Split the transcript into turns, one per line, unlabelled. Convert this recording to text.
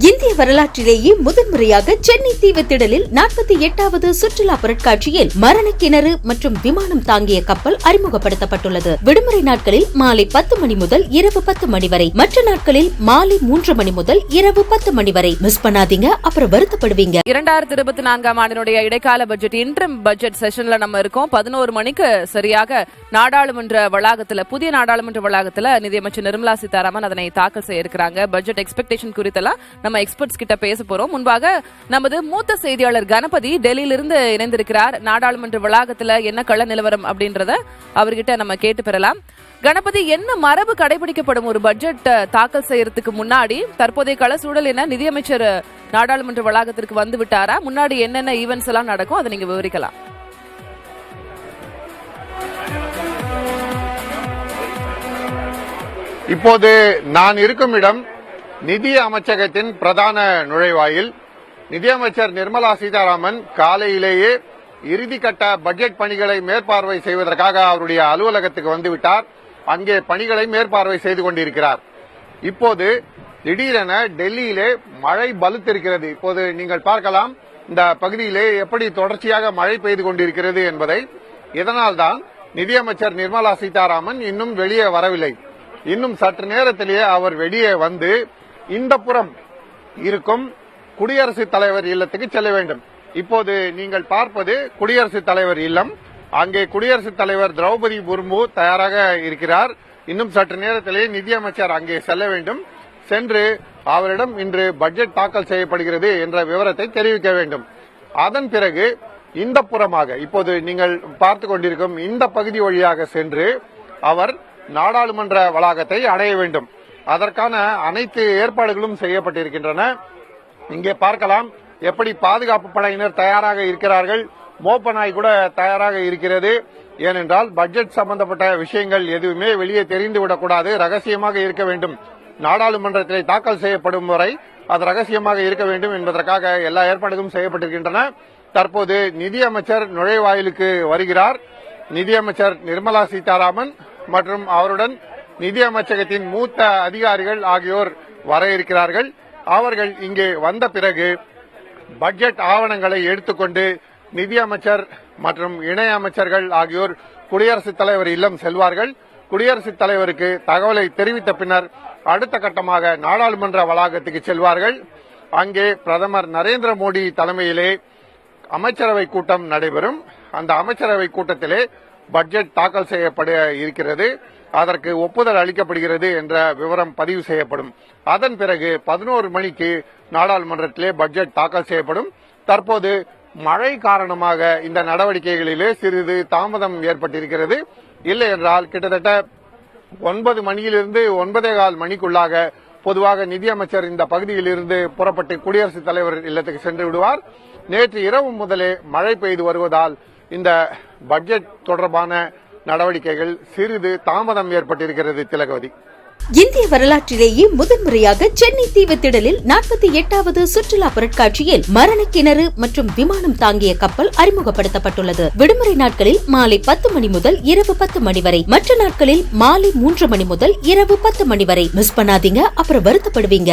இந்திய வரலாற்றிலேயே முதன்முறையாக சென்னை தீவுத்திடலில் 48வது சுற்றுலா பொருட்காட்சியில் மரண கிணறு மற்றும் விமானம் தாங்கிய கப்பல் அறிமுகப்படுத்தப்பட்டுள்ளது. விடுமுறை நாட்களில் மாலை 10 மணி முதல் இரவு 10 மணி வரை, மற்ற நாட்களில் மாலை 3 மணி முதல் இரவு 10 மணி வரை. மிஸ் பண்ணாதீங்க, அப்புறம் வருத்தப்படுவீங்க.
2024ஆம் ஆண்டினுடைய இடைக்கால பட்ஜெட் இன்ட்ரிம் பட்ஜெட் செஷன்ல நம்ம இருக்கோம். 11 மணிக்கு சரியாக நாடாளுமன்ற வளாகத்துல, புதிய நாடாளுமன்ற வளாகத்துல நிதியமைச்சர் நிர்மலா சீதாராமன் அதனை தாக்கல் செய்ய இருக்கிறாங்க. பட்ஜெட் எக்ஸ்பெக்டேஷன் குறித்தெல்லாம் நம்ம எக்ஸ்பர்ட்ஸ் கிட்ட பேச போறோம். முன்பாக நமது மூத்த செய்தியாளர் கணபதி டெல்லியிலிருந்து இணைந்திருக்கிறார். நாடாளுமன்ற வளாகத்துல என்ன கள நிலவரம் அப்படின்றத அவர்கிட்ட நம்ம கேட்டு பெறலாம். கணபதி, என்ன மரபு கடைபிடிக்கப்படும் ஒரு பட்ஜெட் தாக்கல் செய்யறதுக்கு முன்னாடி தற்போதைய கள சூழல் என்ன? நிதியமைச்சர் நாடாளுமன்ற வளாகத்திற்கு வந்து விட்டாரா? முன்னாடி என்னென்ன ஈவென்ட்ஸ் எல்லாம் நடக்கும், அதை நீங்க விவரிக்கலாம்.
இப்போது நான் இருக்கும் இடம் நிதி அமைச்சகத்தின் பிரதான நுழைவாயில். நிதியமைச்சர் நிர்மலா சீதாராமன் காலையிலேயே இறுதிக்கட்ட பட்ஜெட் பணிகளை மேற்பார்வை செய்வதற்காக அவருடைய அலுவலகத்துக்கு வந்துவிட்டார். அங்கே பணிகளை மேற்பார்வை செய்து கொண்டிருக்கிறார். இப்போது திடீரென டெல்லியிலே மழை பலுத்திருக்கிறது. இப்போது நீங்கள் பார்க்கலாம் இந்த பகுதியிலே எப்படி தொடர்ச்சியாக மழை பெய்து கொண்டிருக்கிறது என்பதை. இதனால்தான் நிதியமைச்சர் நிர்மலா சீதாராமன் இன்னும் வெளியே வரவில்லை. இன்னும் சற்று நேரத்திலேயே அவர் வெளியே வந்து இந்த புறம் இருக்கும் குடியரசுத் தலைவர் இல்லத்துக்கு செல்ல வேண்டும். இப்போது நீங்கள் பார்ப்பது குடியரசுத் தலைவர் இல்லம். அங்கே குடியரசுத் தலைவர் திரௌபதி முர்மு தயாராக இருக்கிறார். இன்னும் சற்று நேரத்திலே நிதியமைச்சர் அங்கே செல்ல வேண்டும். சென்று அவரிடம் இன்று பட்ஜெட் தாக்கல் செய்யப்படுகிறது என்ற விவரத்தை தெரிவிக்க வேண்டும். அதன் பிறகு இந்த புறமாக இப்போது நீங்கள் பார்த்துக் கொண்டிருக்கும் இந்த பகுதி வழியாக சென்று அவர் நாடாளுமன்ற வளாகத்தை அடைய வேண்டும். அதற்கான அனைத்து ஏற்பாடுகளும் செய்யப்பட்டிருக்கின்றன. இங்கே பார்க்கலாம் எப்படி பாதுகாப்பு படையினர் தயாராக இருக்கிறார்கள். மோப்ப நாய் கூட தயாராக இருக்கிறது. ஏனென்றால் பட்ஜெட் சம்பந்தப்பட்ட விஷயங்கள் எதுவுமே வெளியே தெரிந்துவிடக்கூடாது, ரகசியமாக இருக்க வேண்டும். நாடாளுமன்றத்தில் தாக்கல் செய்யப்படும் வரை அது ரகசியமாக இருக்க வேண்டும் என்பதற்காக எல்லா ஏற்பாடுகளும் செய்யப்பட்டிருக்கின்றன. தற்போது நிதியமைச்சர் நுழைவாயிலுக்கு வருகிறார். நிதியமைச்சர் நிர்மலா சீதாராமன் மற்றும் அவருடன் நிதி அமைச்சகத்தின் மூத்த அதிகாரிகள் ஆகியோர் வர இருக்கிறார்கள். அவர்கள் இங்கே வந்த பிறகு பட்ஜெட் ஆவணங்களை எடுத்துக்கொண்டு நிதியமைச்சர் மற்றும் இணை அமைச்சர்கள் ஆகியோர் குடியரசுத் தலைவர் இல்லம் செல்வார்கள். குடியரசுத் தலைவருக்கு தகவலை தெரிவித்த பின்னர் அடுத்த கட்டமாக நாடாளுமன்ற வளாகத்துக்கு செல்வார்கள். அங்கே பிரதமர் நரேந்திர மோடி தலைமையிலே அமைச்சரவை கூட்டம் நடைபெறும். அந்த அமைச்சரவை கூட்டத்திலே பட்ஜெட் தாக்கல் செய்யப்பட இருக்கிறது. அதற்கு ஒப்புதல் அளிக்கப்படுகிறது என்ற விவரம் பதிவு செய்யப்படும். அதன் பிறகு 11 மணிக்கு நாடாளுமன்றத்திலே பட்ஜெட் தாக்கல் செய்யப்படும். தற்போது மழை காரணமாக இந்த நடவடிக்கைகளிலே சிறிது தாமதம் ஏற்பட்டிருக்கிறது. இல்லை என்றால் கிட்டத்தட்ட 9 மணியிலிருந்து 9:15 மணிக்குள்ளாக பொதுவாக நிதியமைச்சர் இந்த பகுதியில் இருந்து புறப்பட்டு குடியரசுத் தலைவர் இல்லத்துக்கு சென்று விடுவார். நேற்று இரவு முதலே மழை பெய்து வருவதால் இந்த பட்ஜெட் தொடர்பான நடவடிக்கைகள் சிறிது தாமதம் ஏற்பட்டிருக்கிறது. திலகவதி,
இந்திய வரலாற்றிலேயே முதன்முறையாக சென்னை தீவுத்திடலில் 48வது சுற்றுலா பொருட்காட்சியில் மரண கிணறு மற்றும் விமானம் தாங்கிய கப்பல் அறிமுகப்படுத்தப்பட்டுள்ளது. விடுமுறை நாட்களில் மாலை 10 மணி முதல் இரவு 10 மணி வரை, மற்ற நாட்களில் மாலை 3 மணி முதல் இரவு 10 மணி வரை. மிஸ் பண்ணாதீங்க, அப்புறம் வருத்தப்படுவீங்க.